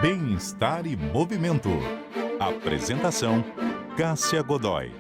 Bem-estar e movimento. Apresentação: Cássia Godoy.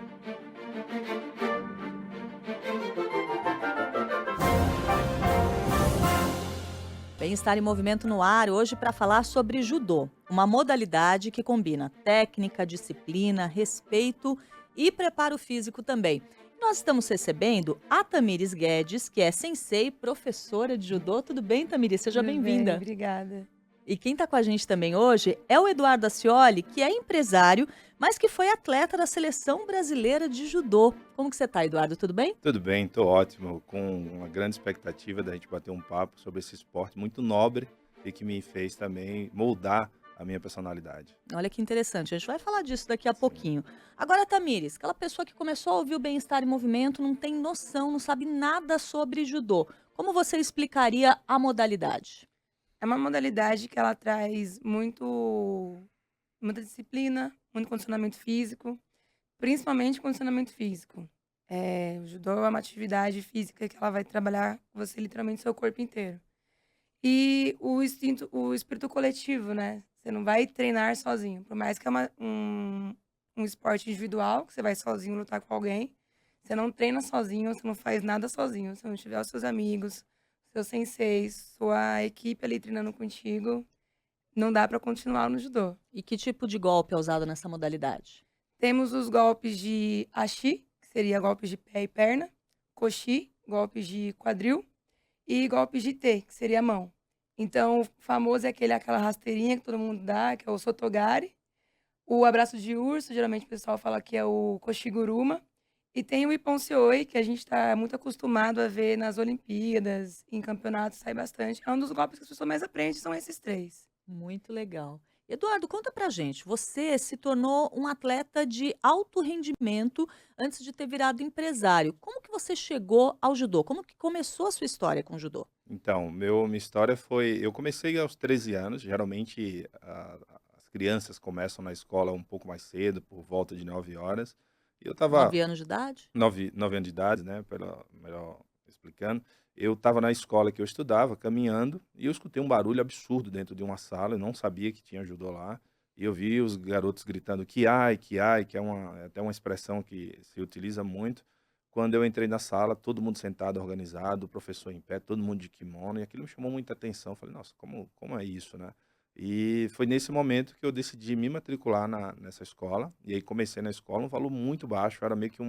Bem-estar em movimento no ar, hoje para falar sobre judô, uma modalidade que combina técnica, disciplina, respeito e preparo físico também. Nós estamos recebendo a Tamires Guedes, que é sensei, professora de judô. Tudo bem, Tamires? Seja Tudo bem, bem-vinda. obrigada. E quem está com a gente também hoje é o Eduardo Ascioli, que é empresário, mas que foi atleta da seleção brasileira de judô. Como que você está, Eduardo? Tudo bem? Tudo bem, estou ótimo, com uma grande expectativa da gente bater um papo sobre esse esporte muito nobre e que me fez também moldar a minha personalidade. Olha que interessante, a gente vai falar disso daqui a Sim. pouquinho. Agora, Tamires, aquela pessoa que começou a ouvir o Bem-Estar em Movimento, não tem noção, não sabe nada sobre judô. Como você explicaria a modalidade? É uma modalidade que ela traz muita disciplina, muito condicionamento físico, principalmente condicionamento físico. O judô é uma atividade física que ela vai trabalhar você literalmente seu corpo inteiro. E o espírito coletivo, né? Você não vai treinar sozinho, por mais que é um esporte individual, que você vai sozinho lutar com alguém, você não treina sozinho, você não faz nada sozinho. Se não tiver os seus amigos, seus senseis, sua equipe ali treinando contigo, não dá para continuar no judô. E que tipo de golpe é usado nessa modalidade? Temos os golpes de ashi, que seria golpes de pé e perna, koshi, golpes de quadril, e golpes de T, que seria a mão. Então, o famoso é aquela rasteirinha que todo mundo dá, que é o sotogari. O abraço de urso, geralmente o pessoal fala que é o koshiguruma. E tem o Iponseoi, que a gente está muito acostumado a ver nas Olimpíadas, em campeonatos, sai bastante. É um dos golpes que as pessoas mais aprendem, são esses três. Muito legal. Eduardo, conta pra gente. Você se tornou um atleta de alto rendimento antes de ter virado empresário. Como que você chegou ao judô? Como que começou a sua história com o judô? Então, minha história foi, eu comecei aos 13 anos, geralmente as crianças começam na escola um pouco mais cedo, por volta de 9 horas, e eu estava 9 anos de idade? 9 anos de idade, né, melhor explicando. Eu estava na escola que eu estudava, caminhando, e eu escutei um barulho absurdo dentro de uma sala, eu não sabia que tinha judô lá, e eu vi os garotos gritando "Kiai", que é até uma expressão que se utiliza muito. Quando eu entrei na sala, todo mundo sentado, organizado, o professor em pé, todo mundo de kimono, e aquilo me chamou muita atenção. Eu falei: "Nossa, como é isso, né?". E foi nesse momento que eu decidi me matricular nessa escola, e aí comecei na escola, um valor muito baixo, era meio que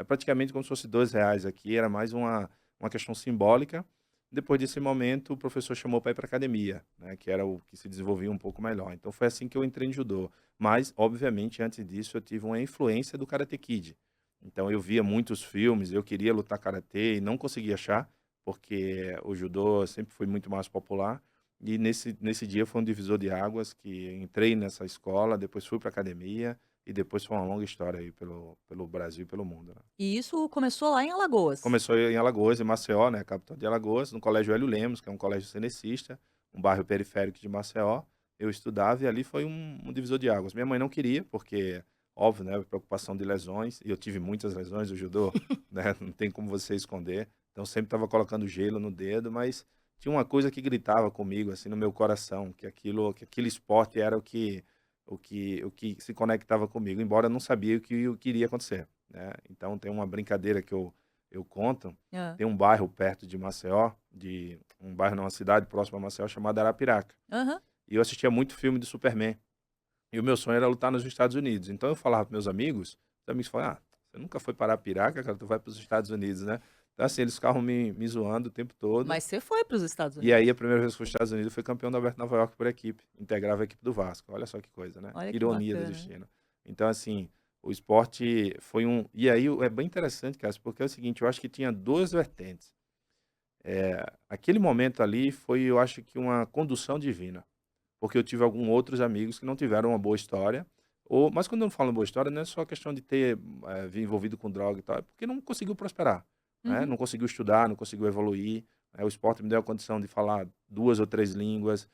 praticamente como se fosse R$ 2 aqui, era mais uma questão simbólica. Depois desse momento, o professor chamou para ir para academia, né, que era o que se desenvolvia um pouco melhor. Então foi assim que eu entrei em judô. Mas, obviamente, antes disso, eu tive uma influência do Karate Kid. Então eu via muitos filmes, eu queria lutar karatê e não conseguia achar, porque o judô sempre foi muito mais popular. E nesse dia foi um divisor de águas que entrei nessa escola, depois fui para academia e depois foi uma longa história aí pelo Brasil e pelo mundo, né. E isso começou lá em Alagoas. Começou em Alagoas, em Maceió, né, capital de Alagoas, no Colégio Hélio Lemos, que é um colégio cenecista, um bairro periférico de Maceió. Eu estudava e ali foi um divisor de águas. Minha mãe não queria, porque, óbvio, né, preocupação de lesões, e eu tive muitas lesões do judô, né, não tem como você esconder. Então sempre estava colocando gelo no dedo, mas tinha uma coisa que gritava comigo, assim, no meu coração, que aquele esporte era o que se conectava comigo, embora eu não sabia o que iria acontecer, né. Então tem uma brincadeira que eu conto, Hã. tem um bairro perto de Maceió, um bairro não, uma cidade próxima a Maceió chamada Arapiraca, Aham. e eu assistia muito filme de Superman, e o meu sonho era lutar nos Estados Unidos. Então eu falava para meus amigos, os amigos falavam: "Ah, você nunca foi para Arapiraca, cara, tu vai para os Estados Unidos, né". Então assim, eles ficavam me zoando o tempo todo, Mas você foi para os Estados e aí a Unidos. primeira vez que fui aos Estados Unidos, eu fui campeão da Aberto Nova York por equipe, integrava a equipe do Vasco, olha só que coisa, né, Olha que que ironia do bacana. destino. Então assim, o esporte foi e aí é bem interessante, cara, porque é o seguinte, eu acho que tinha 2 vertentes. Aquele momento ali foi, eu acho que uma condução divina, porque eu tive alguns outros amigos que não tiveram uma boa história, mas quando eu falo boa história, não é só questão de ter, envolvido com droga e tal, é porque não conseguiu prosperar, né, Uhum. não conseguiu estudar, não conseguiu evoluir, o esporte me deu a condição de falar 2 ou 3 línguas,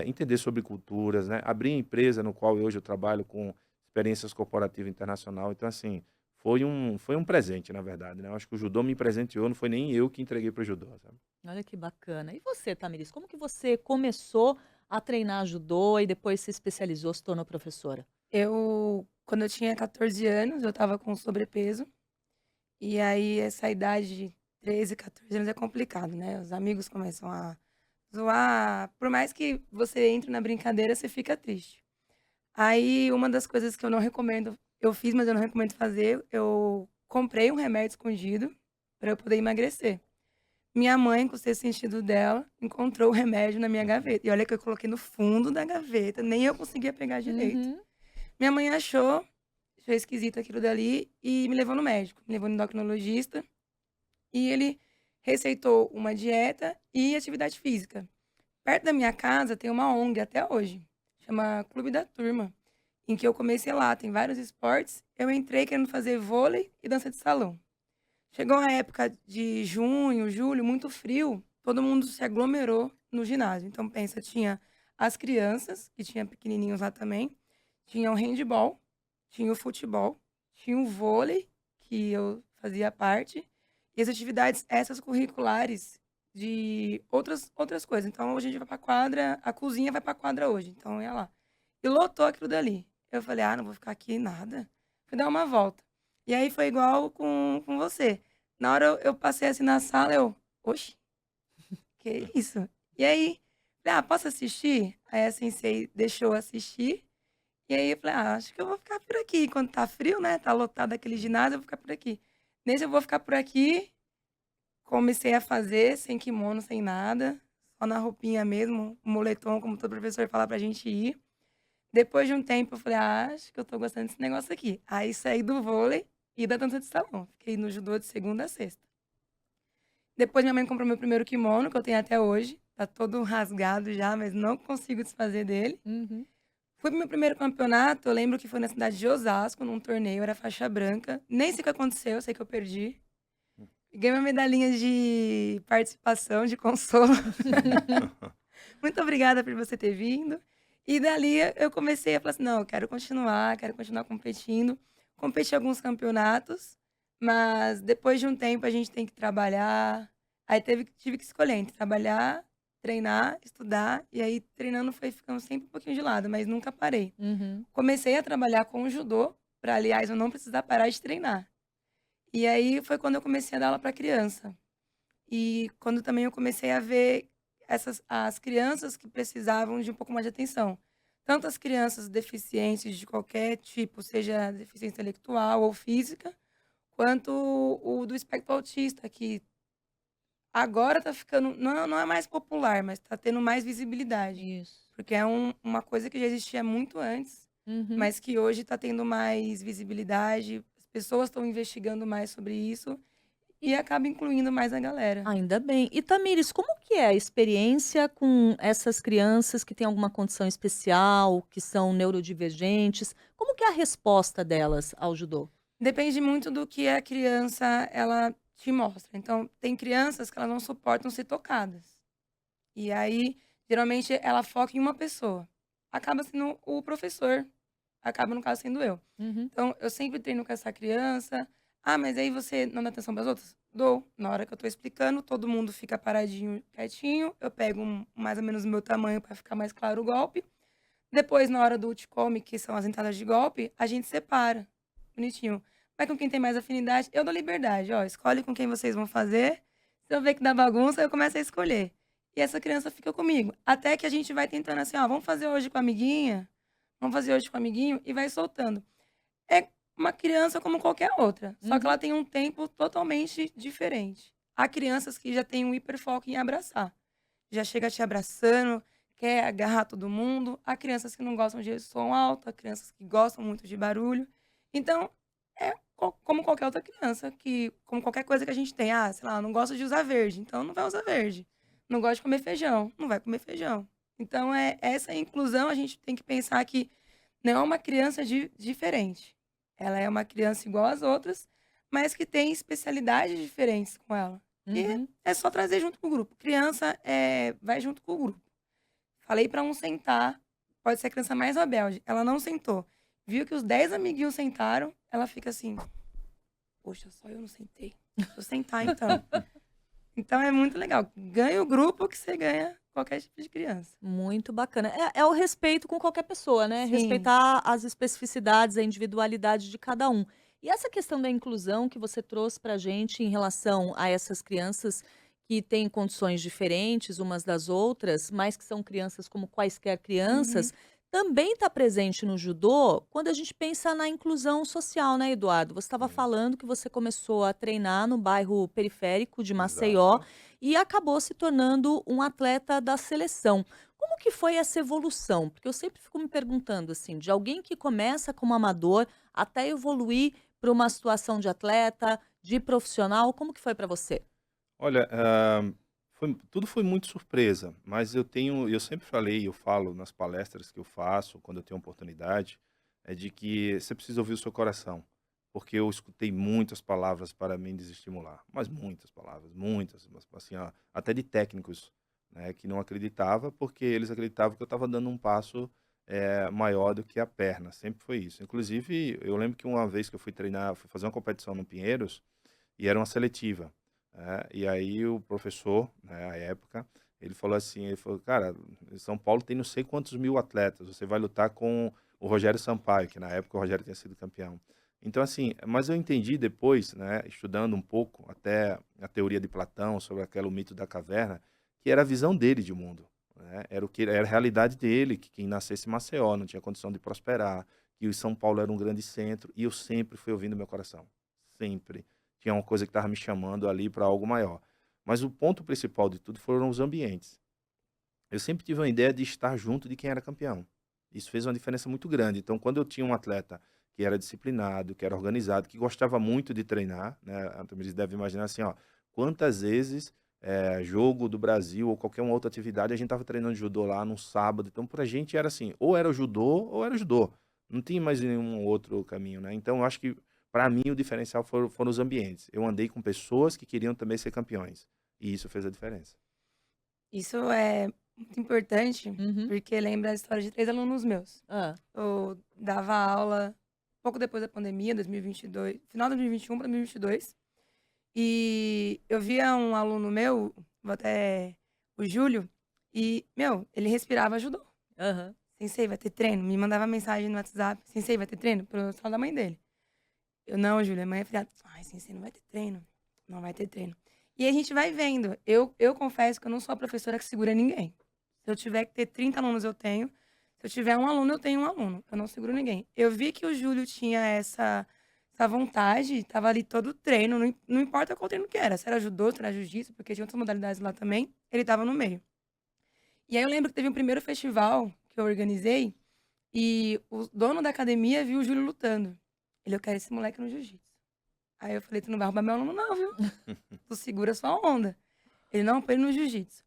entender sobre culturas, né, abrir a empresa no qual hoje eu trabalho com experiências corporativa internacional, então assim, foi um presente na verdade, né, eu acho que o judô me presenteou, não foi nem eu que entreguei para o judô, sabe. Olha que bacana. E você, Tamiris, como que você começou a treinar judô e depois se especializou, se tornou professora? Quando eu tinha 14 anos, eu estava com sobrepeso. E aí, essa idade de 13, 14 anos é complicado, né? Os amigos começam a zoar. Por mais que você entre na brincadeira, você fica triste. Aí, uma das coisas que eu não recomendo, eu fiz, mas eu não recomendo fazer, eu comprei um remédio escondido para eu poder emagrecer. Minha mãe, com o sexto sentido dela, encontrou o remédio na minha gaveta. E olha que eu coloquei no fundo da gaveta, nem eu conseguia pegar direito. Uhum. Minha mãe achou esquisito aquilo dali e me levou no médico, me levou no endocrinologista e ele receitou uma dieta e atividade física. Perto da minha casa tem uma ONG até hoje, chama Clube da Turma, em que eu comecei lá, tem vários esportes. Eu entrei querendo fazer vôlei e dança de salão. Chegou a época de junho, julho, muito frio, todo mundo se aglomerou no ginásio. Então, pensa, tinha as crianças, que tinha pequenininhos lá também, tinha o handball, tinha o futebol, tinha o vôlei, que eu fazia parte, e as atividades extracurriculares de outras coisas. Então, hoje a gente vai pra quadra, a cozinha vai pra quadra hoje, então ia lá. E lotou aquilo dali. Eu falei, não vou ficar aqui nada. Fui dar uma volta. E aí foi igual com você. Na hora eu passei assim na sala, oxe, que isso? E aí, falei, posso assistir? Aí a sensei deixou eu assistir. E aí eu falei, acho que eu vou ficar por aqui. Quando tá frio, né? Tá lotado aquele ginásio, eu vou ficar por aqui. Nesse eu vou ficar por aqui. Comecei a fazer sem kimono, sem nada. Só na roupinha mesmo, moletom, como todo professor fala pra gente ir. Depois de um tempo, eu falei, acho que eu tô gostando desse negócio aqui. Aí saí do vôlei e da dança de salão. Fiquei no judô de segunda a sexta. Depois minha mãe comprou meu primeiro kimono, que eu tenho até hoje. Tá todo rasgado já, mas não consigo desfazer dele. Uhum. Fui pro meu primeiro campeonato, eu lembro que foi na cidade de Osasco, num torneio, era faixa branca. Nem sei o que aconteceu, sei que eu perdi. Ganhei uma medalhinha de participação, de consolo. Muito obrigada por você ter vindo. E dali eu comecei a falar assim, não, eu quero continuar competindo. Competi em alguns campeonatos, mas depois de um tempo a gente tem que trabalhar. Aí tive que escolher entre trabalhar, treinar, estudar. E aí treinando foi ficando sempre um pouquinho de lado, mas nunca parei. Uhum. Comecei a trabalhar com o judô, para, aliás, eu não precisar parar de treinar. E aí foi quando eu comecei a dar aula para criança. E quando também eu comecei a ver as crianças que precisavam de um pouco mais de atenção. Tanto as crianças deficientes de qualquer tipo, seja deficiência intelectual ou física, quanto o do espectro autista, que agora está ficando, não é mais popular, mas está tendo mais visibilidade. Isso. Porque é uma coisa que já existia muito antes, Uhum. mas que hoje está tendo mais visibilidade, as pessoas estão investigando mais sobre isso e acaba incluindo mais a galera. Ainda bem. E Tamires, como que é a experiência com essas crianças que têm alguma condição especial, que são neurodivergentes? Como que é a resposta delas ao judô? Depende muito do que a criança ela te mostra. Então, tem crianças que elas não suportam ser tocadas. E aí, geralmente, ela foca em uma pessoa. Acaba sendo o professor. Acaba, no caso, sendo eu. Uhum. Então, eu sempre treino com essa criança. Mas aí você não dá atenção para as outras? Dou. Na hora que eu tô explicando, todo mundo fica paradinho, quietinho. Eu pego mais ou menos o meu tamanho para ficar mais claro o golpe. Depois, na hora do Uchikomi, que são as entradas de golpe, a gente separa. Bonitinho. Vai com quem tem mais afinidade. Eu dou liberdade, ó. Escolhe com quem vocês vão fazer. Se eu ver que dá bagunça, eu começo a escolher. E essa criança fica comigo. Até que a gente vai tentando assim, ó, vamos fazer hoje com a amiguinha? Vamos fazer hoje com o amiguinho? E vai soltando. É uma criança como qualquer outra. Só que ela tem um tempo totalmente diferente. Há crianças que já têm um hiperfoco em abraçar. Já chega te abraçando, quer agarrar todo mundo. Há crianças que não gostam de som alto, há crianças que gostam muito de barulho. Então, é como qualquer outra criança, como qualquer coisa que a gente tem. Sei lá, não gosta de usar verde, então não vai usar verde. Não gosta de comer feijão, não vai comer feijão. Então, essa inclusão, a gente tem que pensar que não é uma criança diferente. Ela é uma criança igual às outras, mas que tem especialidades diferentes com ela. E é só trazer junto com o grupo. Criança vai junto com o grupo. Falei para um sentar, pode ser a criança mais rebelde. Ela não sentou. Viu que os 10 amiguinhos sentaram, ela fica assim, poxa, só eu não sentei. Deixa eu sentar então. Então é muito legal. Ganha o grupo que você ganha qualquer tipo de criança. Muito bacana. É o respeito com qualquer pessoa, né? Sim. Respeitar as especificidades, a individualidade de cada um. E essa questão da inclusão que você trouxe para a gente em relação a essas crianças que têm condições diferentes umas das outras, mas que são crianças como quaisquer Uhum, crianças, também está presente no judô quando a gente pensa na inclusão social, né, Eduardo? Você estava Sim, falando que você começou a treinar no bairro periférico de Maceió exato. e acabou se tornando um atleta da seleção. Como que foi essa evolução? Porque eu sempre fico me perguntando assim, de alguém que começa como amador até evoluir para uma situação de atleta, de profissional, como que foi para você? Olha, tudo foi muito surpresa, mas eu sempre falei, eu falo nas palestras que eu faço, quando eu tenho oportunidade, é de que você precisa ouvir o seu coração, porque eu escutei muitas palavras para me desestimular, mas muitas palavras, muitas, assim, ó, até de técnicos, né, que não acreditava, porque eles acreditavam que eu estava dando um passo maior do que a perna, sempre foi isso. Inclusive, eu lembro que uma vez que eu fui treinar, fui fazer uma competição no Pinheiros, e era uma seletiva, e aí o professor, né, à época, ele falou assim, ele falou: "Cara, em São Paulo tem não sei quantos mil atletas, você vai lutar com o Rogério Sampaio", que na época o Rogério tinha sido campeão. Então assim, mas eu entendi depois, né, estudando um pouco até a teoria de Platão sobre aquele mito da caverna, que era a visão dele de mundo, né, era a realidade dele, que quem nascesse em Maceió não tinha condição de prosperar, que o São Paulo era um grande centro, e eu sempre fui ouvindo meu coração, sempre. Tinha uma coisa que estava me chamando ali para algo maior. Mas o ponto principal de tudo foram os ambientes. Eu sempre tive uma ideia de estar junto de quem era campeão. Isso fez uma diferença muito grande. Então, quando eu tinha um atleta que era disciplinado, que era organizado, que gostava muito de treinar, né? A Tamires deve imaginar assim, ó, quantas vezes jogo do Brasil ou qualquer uma outra atividade a gente estava treinando judô lá num sábado. Então, pra gente era assim, ou era o judô ou era o judô. Não tinha mais nenhum outro caminho, né? Então, eu acho que para mim o diferencial foram os ambientes. Eu andei com pessoas que queriam também ser campeões. E isso fez a diferença. isso é muito importante, Uhum. porque lembra a história de 3 alunos meus. Hã. Eu dava aula pouco depois da pandemia, 2022, final de 2021 para 2022, e eu via um aluno meu, vou até o Júlio, e, meu, ele respirava judô. Aham. "Sensei, vai ter treino?", me mandava mensagem no WhatsApp: "Sensei, vai ter treino?", pro celular da mãe dele. Eu: "Não, Júlio, amanhã é feriado". "Ai, sensei, não vai ter treino, não vai ter treino". E aí a gente vai vendo. Eu confesso que eu não sou a professora que segura ninguém. Se eu tiver que ter 30 alunos, eu tenho. Se eu tiver um aluno, eu tenho um aluno. Eu não seguro ninguém. Eu vi que o Júlio tinha essa vontade, estava ali todo o treino, não importa qual treino que era, se era judô, se era jiu-jitsu, porque tinha outras modalidades lá também, ele estava no meio. E aí eu lembro que teve um primeiro festival que eu organizei, e o dono da academia viu o Júlio lutando. Ele: "Eu quero esse moleque no jiu-jitsu". Aí eu falei: "Tu não vai roubar meu aluno não, viu? Tu segura sua onda". Ele: "Não, põe ele no jiu-jitsu".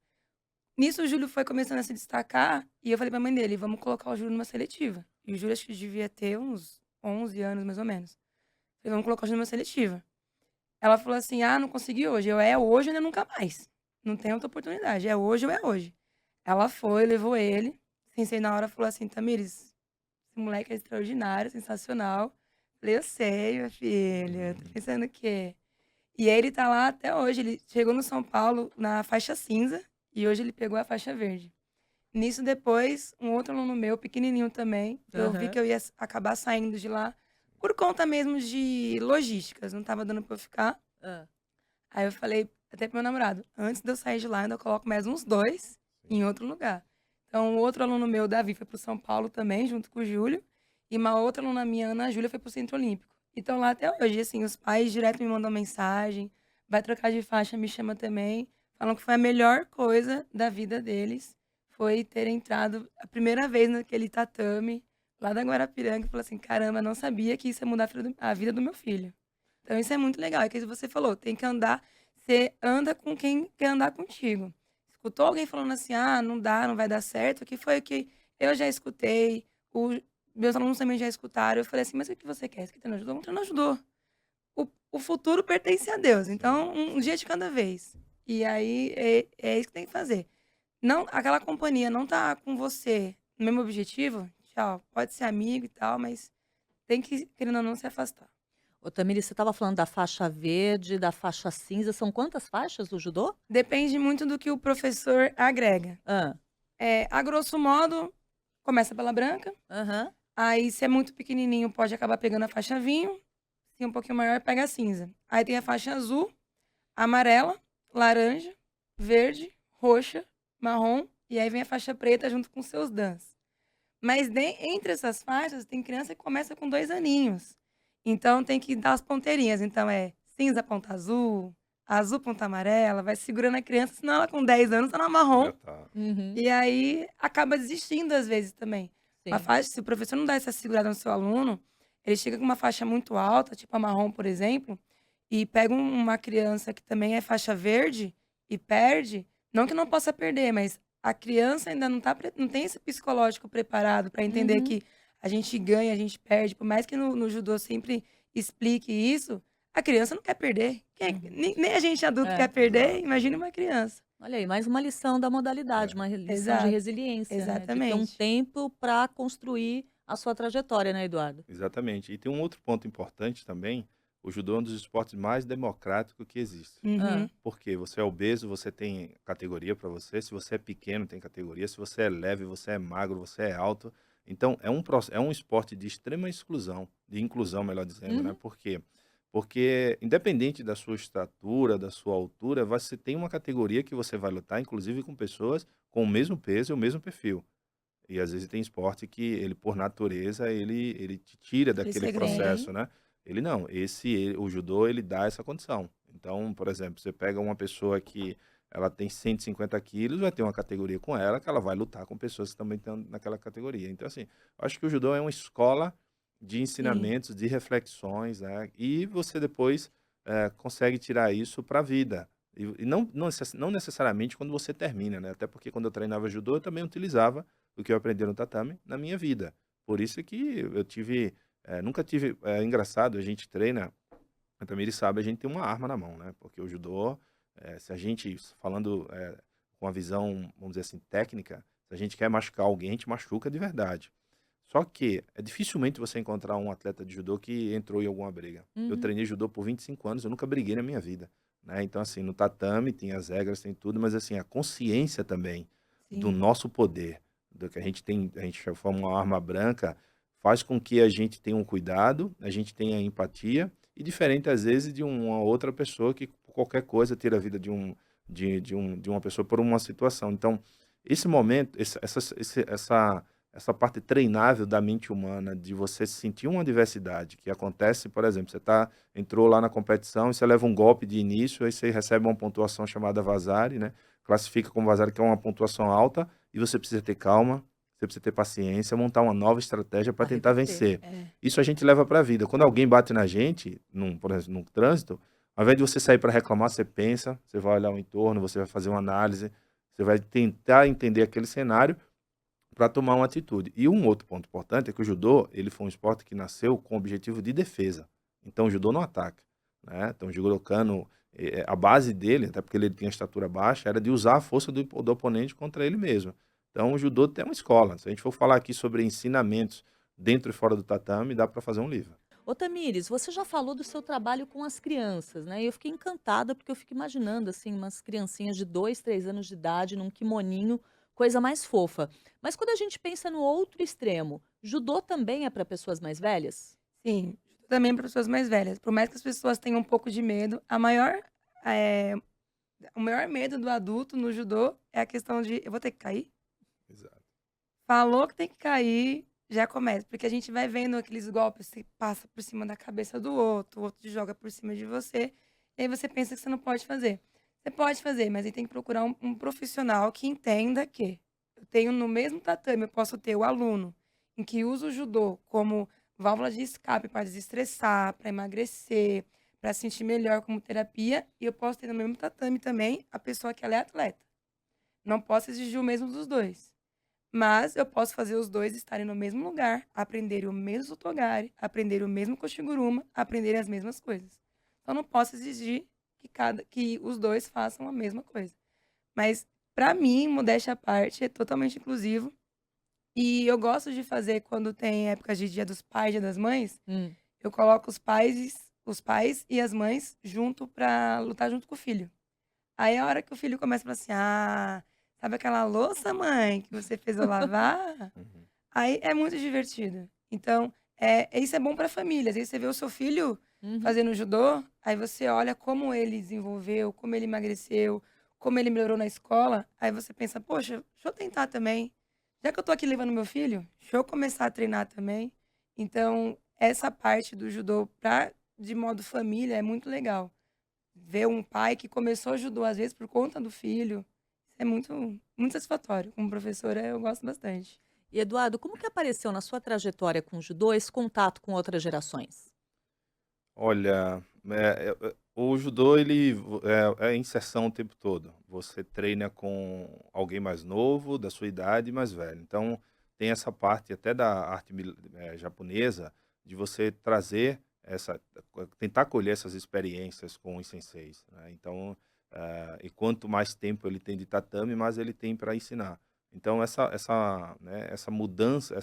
Nisso o Júlio foi começando a se destacar, e eu falei pra mãe dele: "Vamos colocar o Júlio numa seletiva". E o Júlio acho que devia ter uns 11 anos, mais ou menos. Falei: "Vamos colocar o Júlio numa seletiva". Ela falou assim: "Ah, não consegui hoje". Eu: "É hoje ou é nunca mais. Não tem outra oportunidade, é hoje ou é hoje". Ela foi, levou ele. Sensei na hora falou assim: "Tamires, esse moleque é extraordinário, sensacional". Falei: "Eu sei, minha filha, tá Uhum. pensando o quê?". E aí ele tá lá até hoje, ele chegou no São Paulo na faixa cinza, e hoje ele pegou a faixa verde. Nisso depois, um outro aluno meu, pequenininho também, eu vi que Aham. eu ia acabar saindo de lá, por conta mesmo de logísticas, não estava dando pra eu ficar. Hã. Aí eu falei até pro meu namorado: "Antes de eu sair de lá, ainda coloco mais uns 2 Sim. em outro lugar". Então, o outro aluno meu, Davi, foi para o São Paulo também, junto com o Júlio, e uma outra aluna minha, Ana Júlia, foi para o Centro Olímpico. E estão lá até hoje, assim, os pais direto me mandam mensagem, vai trocar de faixa, me chama também, falam que foi a melhor coisa da vida deles, foi ter entrado a primeira vez naquele tatame, lá da Guarapiranga, e falou assim: "Caramba, não sabia que isso ia mudar a vida do meu filho". Então isso é muito legal, é que você falou, tem que andar, você anda com quem quer andar contigo. Escutou alguém falando assim: "Ah, não dá, não vai dar certo", que foi o que eu já escutei, o meus alunos também já escutaram, eu falei assim: "Mas o que você quer? Você quer treinar judô? Vamos treinar judô. O futuro pertence a Deus, Sim, então um sim. dia de cada vez". E aí é isso que tem que fazer. Não, aquela companhia não tá com você no mesmo objetivo, tchau, pode ser amigo e tal, mas tem que, querendo ou não, se afastar. Ô, Tamires, você estava falando da faixa verde, da faixa cinza. São quantas faixas do judô? Depende muito do que o professor agrega. Ah, A grosso modo, começa pela branca. aham. Aí, se é muito pequenininho, pode acabar pegando a faixa vinho. Se é um pouquinho maior, pega a cinza. Aí tem a faixa azul, amarela, laranja, verde, roxa, marrom. E aí vem a faixa preta junto com seus dans. Mas entre essas faixas, tem criança que começa com 2 aninhos. Então, tem que dar as ponteirinhas. Então, é cinza ponta azul, azul ponta amarela. Vai segurando a criança, senão ela com 10 anos tá na marrom. Já tá. Uhum. E aí, acaba desistindo às vezes também. Uma Sim. faixa, se o professor não dá essa segurada no seu aluno, ele chega com uma faixa muito alta, tipo a marrom, por exemplo, e pega uma criança que também é faixa verde e perde. Não que não possa perder, mas a criança ainda não tem esse psicológico preparado para entender Uhum. que a gente ganha, a gente perde. Por mais que no judô sempre explique isso, a criança não quer perder. Nem a gente adulto É. quer perder, Exato. imagina uma criança. Olha aí, mais uma lição da modalidade, É. uma lição de Exato, resiliência, né? De ter um exatamente. tempo para construir a sua trajetória, né, Eduardo? Exatamente. E tem um outro ponto importante também, o judô é um dos esportes mais democráticos que existe. Uhum. Ah, Porque você é obeso, você tem categoria para você, se você é pequeno, tem categoria, se você é leve, você é magro, você é alto. Então, é um esporte de extrema exclusão, de inclusão, melhor dizendo, né? uhum. Por quê? Porque, independente da sua estatura, da sua altura, você tem uma categoria que você vai lutar, inclusive com pessoas com o mesmo peso e o mesmo perfil. E às vezes tem esporte que ele, por natureza, ele te tira Ele daquele segrega. processo, né? Ele não, o judô, ele dá essa condição. Então, por exemplo, você pega uma pessoa que ela tem 150 quilos, vai ter uma categoria com ela que ela vai lutar com pessoas que também estão naquela categoria. Então, assim, eu acho que o judô é uma escola de Sim. ensinamentos, de reflexões, né? E você depois consegue tirar isso para a vida. E não necessariamente quando você termina, né? Até porque quando eu treinava judô, eu também utilizava o que eu aprendi no tatame na minha vida. Por isso que eu tive, nunca tive, engraçado, a gente treina, a Tamires sabe, a gente tem uma arma na mão, né? Porque o judô, se a gente, falando com a visão, vamos dizer assim, técnica, se a gente quer machucar alguém, a gente machuca de verdade. Só que é dificilmente você encontrar um atleta de judô que entrou em alguma briga. Eu Uhum. treinei judô por 25 anos, eu nunca briguei na minha vida, né? Então, assim, no tatame tem as regras, tem tudo, mas assim, a consciência também do Sim. nosso poder, do que a gente tem, a gente forma uma arma branca, faz com que a gente tenha um cuidado, a gente tenha empatia, e diferente às vezes de uma outra pessoa que por qualquer coisa tira a vida de uma pessoa por uma situação. Então, esse momento, essa parte treinável da mente humana, de você sentir uma adversidade que acontece, por exemplo, entrou lá na competição e você leva um golpe de início, aí você recebe uma pontuação chamada Vazari, né? Classifica como Vazari, que é uma pontuação alta, e você precisa ter calma, você precisa ter paciência, montar uma nova estratégia para Pra tentar reverter. vencer. Isso a gente leva para a vida. Quando alguém bate na gente, por exemplo, num trânsito, ao invés de você sair para reclamar, você pensa, você vai olhar o entorno, você vai fazer uma análise, você vai tentar entender aquele cenário para tomar uma atitude. E um outro ponto importante é que o judô, ele foi um esporte que nasceu com o objetivo de defesa. Então o judô não ataca, né? Então o judokano, a base dele, até porque ele tinha estatura baixa, era de usar a força do oponente contra ele mesmo. Então o judô tem uma escola. Se a gente for falar aqui sobre ensinamentos dentro e fora do tatame, dá para fazer um livro. Ô, Tamires, você já falou do seu trabalho com as crianças, né? E eu fiquei encantada porque eu fico imaginando, assim, umas criancinhas de 2, 3 anos de idade num kimoninho, coisa mais fofa. Mas quando a gente pensa no outro extremo, judô também é para pessoas mais velhas? Sim, também para pessoas mais velhas. Por mais que as pessoas tenham um pouco de medo, eh, o maior medo do adulto no judô é a questão de: "Eu vou ter que cair?". Exato. Falou que tem que cair, já começa, porque a gente vai vendo aqueles golpes, você passa por cima da cabeça do outro, o outro joga por cima de você, e aí você pensa que você não pode fazer. Você pode fazer, mas aí tem que procurar um profissional que entenda que eu tenho no mesmo tatame, eu posso ter o aluno em que usa o judô como válvula de escape para desestressar, para emagrecer, para se sentir melhor como terapia, e eu posso ter no mesmo tatame também a pessoa que ela é atleta. Não posso exigir o mesmo dos dois. Mas eu posso fazer os 2 estarem no mesmo lugar, aprenderem o mesmo Togari, aprenderem o mesmo Koshiguruma, aprenderem as mesmas coisas. Então não posso exigir que os 2 façam a mesma coisa. Mas para mim, modéstia à parte, é totalmente inclusivo. E eu gosto de fazer quando tem épocas de Dia dos Pais, Dia das Mães, Hum. eu coloco os pais os pais e as mães junto pra lutar junto com o filho. Aí a hora que o filho começa a falar assim: "Ah, sabe aquela louça, mãe, que você fez eu lavar?" Uhum. Aí é muito divertido. Então, isso é bom pra família. Às vezes você vê o seu filho Uhum. fazendo judô, aí você olha como ele desenvolveu, como ele emagreceu, como ele melhorou na escola, aí você pensa: "Poxa, deixa eu tentar também. Já que eu tô aqui levando meu filho, deixa eu começar a treinar também". Então, essa parte do judô de modo família é muito legal. Ver um pai que começou judô, às vezes, por conta do filho, isso é muito satisfatório. Como professora, eu gosto bastante. E Eduardo, como que apareceu na sua trajetória com o judô esse contato com outras gerações? Olha, o judô ele é inserção o tempo todo. Você treina com alguém mais novo, da sua idade e mais velho. Então, tem essa parte até da arte japonesa, de você trazer tentar colher essas experiências com os senseis, né. Então, e quanto mais tempo ele tem de tatame, mais ele tem para ensinar. Então essa mudança,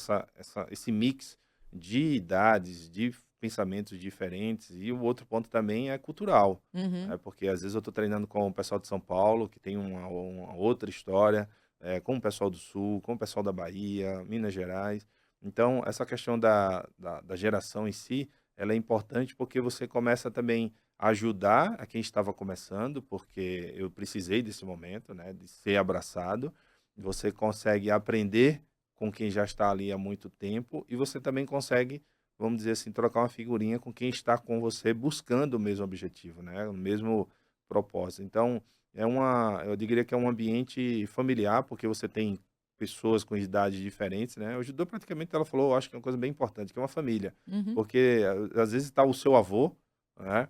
esse mix de idades, de pensamentos diferentes. E o outro ponto também é cultural, Uhum. né, porque às vezes eu estou treinando com o pessoal de São Paulo, que tem uma outra história, com o pessoal do Sul, com o pessoal da Bahia, Minas Gerais. Então, essa questão da geração em si, ela é importante porque você começa também a ajudar a quem estava começando, porque eu precisei desse momento, né, de ser abraçado. Você consegue aprender com quem já está ali há muito tempo e você também consegue, vamos dizer assim, trocar uma figurinha com quem está com você buscando o mesmo objetivo, né, o mesmo propósito. Então, eu diria que é um ambiente familiar, porque você tem pessoas com idades diferentes, né. O judô praticamente ela falou, eu acho que é uma coisa bem importante, que é uma família, Uhum. porque às vezes está o seu avô, né,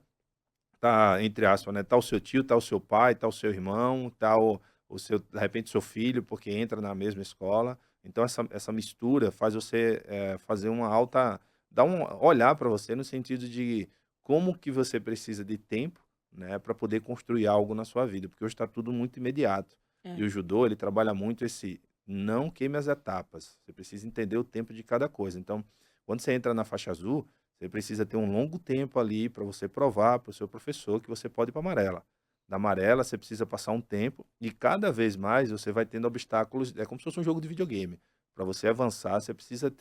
tá, entre aspas, né, tá o seu tio, tá o seu pai, tá o seu irmão, tá o seu de repente, seu filho, porque entra na mesma escola. Então essa mistura faz você, fazer uma alta dar um olhar para você no sentido de como que você precisa de tempo, né, para poder construir algo na sua vida, porque hoje está tudo muito imediato. E É. o judô, ele trabalha muito esse não queime as etapas, você precisa entender o tempo de cada coisa. Então, quando você entra na faixa azul, você precisa ter um longo tempo ali para você provar para o seu professor que você pode ir para amarela. Da amarela, você precisa passar um tempo e cada vez mais você vai tendo obstáculos. É como se fosse um jogo de videogame. Para você avançar, você precisa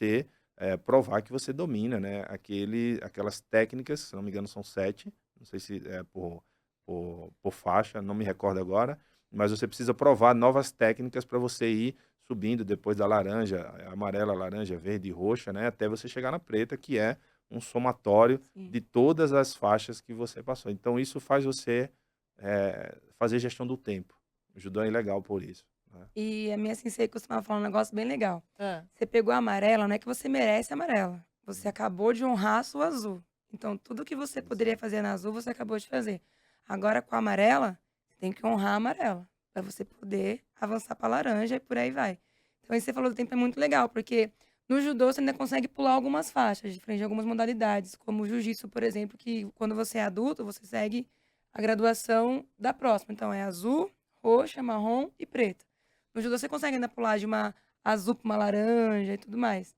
provar que você domina, né? Aquelas técnicas, se não me engano, são 7. Não sei se é por faixa, não me recordo agora. Mas você precisa provar novas técnicas para você ir subindo depois da laranja, amarela, laranja, verde e roxa, né? Até você chegar na preta, que é um somatório Sim. de todas as faixas que você passou. Então isso faz você, fazer gestão do tempo. O judô é legal por isso, né. E a minha sensei costumava falar um negócio bem legal. Hã. Você pegou a amarela, não é que você merece amarela. Você Uhum. acabou de honrar a sua azul. Então, tudo que você poderia Exato. fazer na azul, você acabou de fazer. Agora, com a amarela, você tem que honrar a amarela, para você poder avançar para laranja e por aí vai. Então, isso que você falou do tempo é muito legal, porque no judô você ainda consegue pular algumas faixas, diferente de algumas modalidades, como o jiu-jitsu, por exemplo, que quando você é adulto, você segue a graduação da próxima. Então, é azul, roxa, marrom e preta. No judô você consegue ainda pular de uma azul para uma laranja e tudo mais.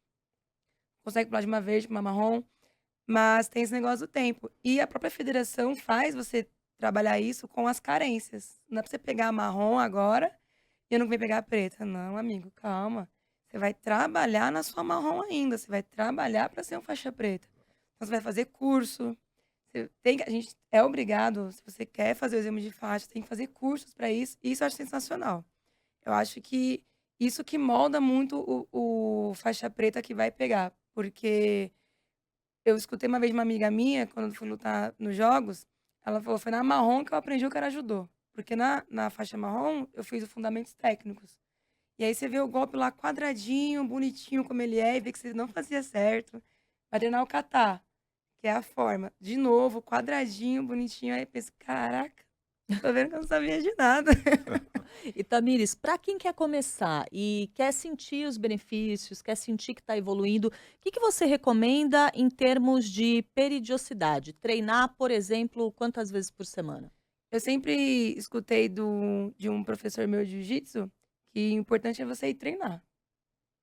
Consegue pular de uma verde para uma marrom, mas tem esse negócio do tempo. E a própria federação faz você trabalhar isso com as carências. Não é para você pegar a marrom agora e eu não vou pegar a preta. Não, amigo, calma. Você vai trabalhar na sua marrom ainda, você vai trabalhar para ser um faixa preta. Então você vai fazer curso, a gente é obrigado, se você quer fazer o exame de faixa, tem que fazer cursos para isso, e isso eu acho sensacional. Eu acho que isso que molda muito o faixa preta que vai pegar, porque eu escutei uma vez uma amiga minha, quando eu fui lutar nos jogos, ela falou: "Foi na marrom que eu aprendi o que era judô", porque na faixa marrom eu fiz os fundamentos técnicos. E aí você vê o golpe lá quadradinho, bonitinho como ele é, e vê que você não fazia certo. Vai treinar o kata, que é a forma. De novo, quadradinho, bonitinho, aí pensa: "Caraca, tô vendo que eu não sabia de nada". E Tamires, para quem quer começar e quer sentir os benefícios, quer sentir que está evoluindo, o que que você recomenda em termos de periodicidade? Treinar, por exemplo, quantas vezes por semana? Eu sempre escutei de um professor meu de jiu-jitsu que o importante é você ir treinar.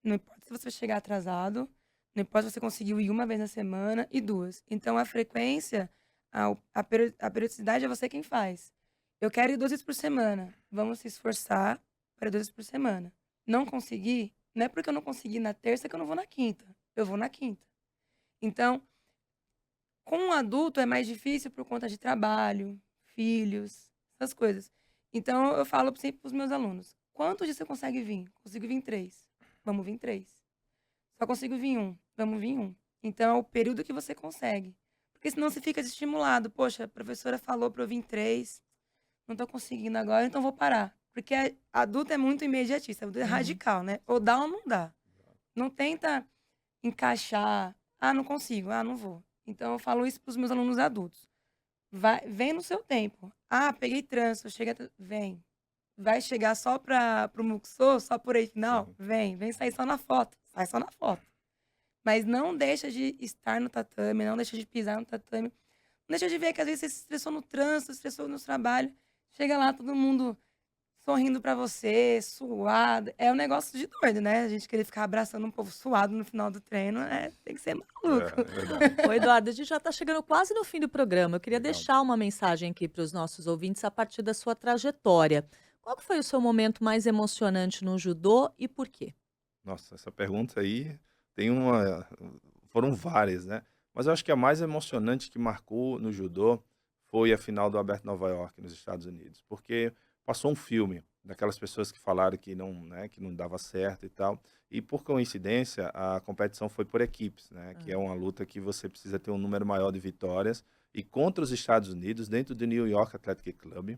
Não importa se você vai chegar atrasado, não importa se você conseguiu ir uma vez na semana e 2. Então a frequência, A periodicidade é você quem faz. Eu quero ir 2 vezes por semana. Vamos se esforçar para ir 2 vezes por semana. Não conseguir, não é porque eu não consegui na terça que eu não vou na quinta. Eu vou na quinta. Então, com um adulto é mais difícil por conta de trabalho, filhos, essas coisas. Então, eu falo sempre para os meus alunos: quantos dias você consegue vir? Consigo vir 3. Vamos vir 3. Só consigo vir 1. Vamos vir 1. Então, é o período que você consegue. Porque senão você fica desestimulado. Poxa, a professora falou para eu vir 3, não tô conseguindo agora, então vou parar. Porque adulto é muito imediatista, adulto é radical, né? Ou dá ou não dá. Não tenta encaixar. Ah, não consigo. Ah, não vou. Então, eu falo isso para os meus alunos adultos. Vem no seu tempo. Ah, peguei trânsito, vem. Vai chegar só para o Muxô, só por aí final? Vem sair só na foto. Sai só na foto. Mas não deixa de estar no tatame, não deixa de pisar no tatame. Não deixa de ver que às vezes você se estressou no trânsito, se estressou no trabalho. Chega lá, todo mundo sorrindo pra você, suado. É um negócio de doido, né? A gente querer ficar abraçando um povo suado no final do treino, tem que ser maluco. É verdade. Ô, Eduardo, a gente já está chegando quase no fim do programa. Eu queria Legal. deixar uma mensagem aqui para os nossos ouvintes a partir da sua trajetória. Qual que foi o seu momento mais emocionante no judô e por quê? Nossa, essa pergunta aí tem foram várias, né? Mas eu acho que a mais emocionante que marcou no judô foi a final do Aberto Nova York, nos Estados Unidos. Porque passou um filme daquelas pessoas que falaram que não, né, que não dava certo e tal. E por coincidência, a competição foi por equipes, né? Que é uma luta que você precisa ter um número maior de vitórias. E contra os Estados Unidos, dentro do New York Athletic Club,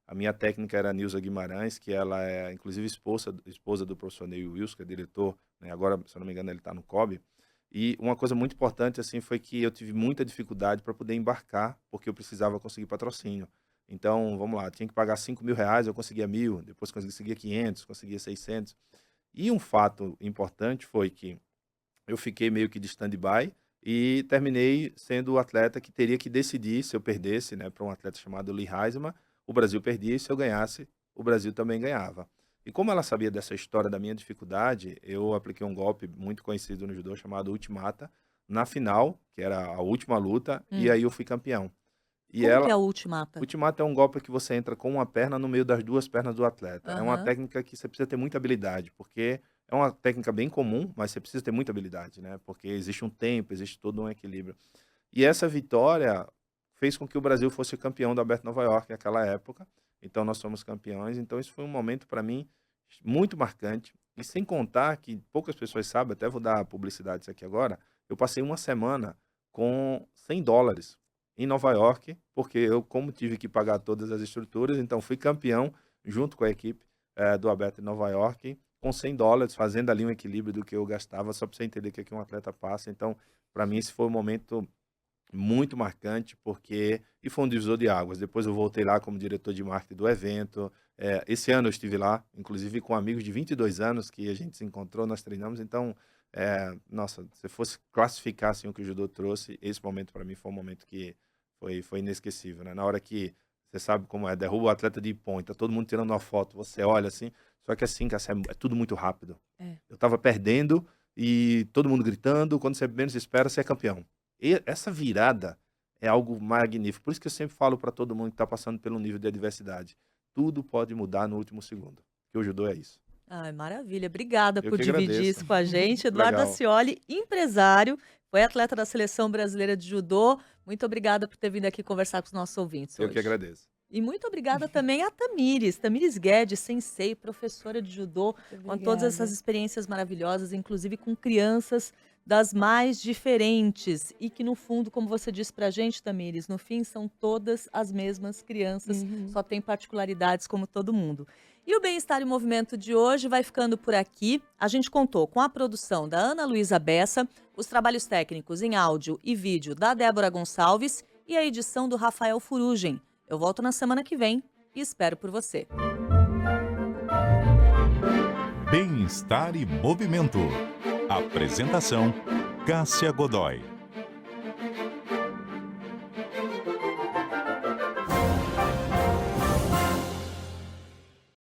a minha técnica era a Nilza Guimarães, que ela é, inclusive, esposa do professor Neil Wilson, que é diretor, né? Agora, se eu não me engano, ele está no COB. E uma coisa muito importante, assim, foi que eu tive muita dificuldade para poder embarcar, porque eu precisava conseguir patrocínio. Então, vamos lá, tinha que pagar R$ 5.000, eu conseguia 1.000, depois conseguia 500, conseguia 600. E um fato importante foi que eu fiquei meio que de stand-by e terminei sendo o atleta que teria que decidir se eu perdesse, né, para um atleta chamado Lee Heisman, o Brasil perdia e se eu ganhasse, o Brasil também ganhava. E como ela sabia dessa história da minha dificuldade, eu apliquei um golpe muito conhecido no judô chamado Ultimata, na final, que era a última luta, e aí eu fui campeão. E Como que ela, é o Ultimata? Ultimata é um golpe que você entra com uma perna no meio das duas pernas do atleta. É uma Aham. técnica que você precisa ter muita habilidade, porque é uma técnica bem comum, mas você precisa ter muita habilidade, né? Porque existe um tempo, existe todo um equilíbrio. E essa vitória fez com que o Brasil fosse campeão do Aberto Nova York naquela época. Então nós somos campeões. Então isso foi um momento para mim muito marcante. E sem contar que poucas pessoas sabem, até vou dar publicidade isso aqui agora, eu passei uma semana com $100 em Nova York, porque eu, como tive que pagar todas as estruturas, então fui campeão junto com a equipe do Aberto em Nova York, com $100, fazendo ali um equilíbrio do que eu gastava, só para você entender o que um atleta passa. Então, para mim, esse foi um momento muito marcante, porque e foi um divisor de águas. Depois eu voltei lá como diretor de marketing do evento. Esse ano eu estive lá, inclusive com amigos de 22 anos que a gente se encontrou, nós treinamos. Então, nossa, se fosse classificar assim, o que o judô trouxe, esse momento para mim foi um momento que foi inesquecível, né? Na hora que você sabe como é, derruba o atleta de ponta, todo mundo tirando uma foto, você olha assim, só que assim, cara, é tudo muito rápido. Eu tava perdendo e todo mundo gritando, quando você menos espera, você é campeão. E essa virada é algo magnífico. Por isso que eu sempre falo para todo mundo que está passando pelo nível de adversidade. Tudo pode mudar no último segundo. Porque o judô é isso. Ai, maravilha. Obrigada Eu por que dividir agradeço. isso com a gente. Eduardo Legal. Acioli, empresário, foi atleta da Seleção Brasileira de Judô. Muito obrigada por ter vindo aqui conversar com os nossos ouvintes Eu hoje. que agradeço. E muito obrigada também a Tamires Guedes, sensei, professora de judô, com todas essas experiências maravilhosas, inclusive com crianças das mais diferentes. E que, no fundo, como você disse pra gente, Tamires, no fim são todas as mesmas crianças, só tem particularidades como todo mundo. E o Bem-Estar em Movimento de hoje vai ficando por aqui. A gente contou com a produção da Ana Luísa Bessa, os trabalhos técnicos em áudio e vídeo da Débora Gonçalves e a edição do Rafael Furugem. Eu volto na semana que vem e espero por você. Bem-Estar e Movimento. Apresentação: Cássia Godoy.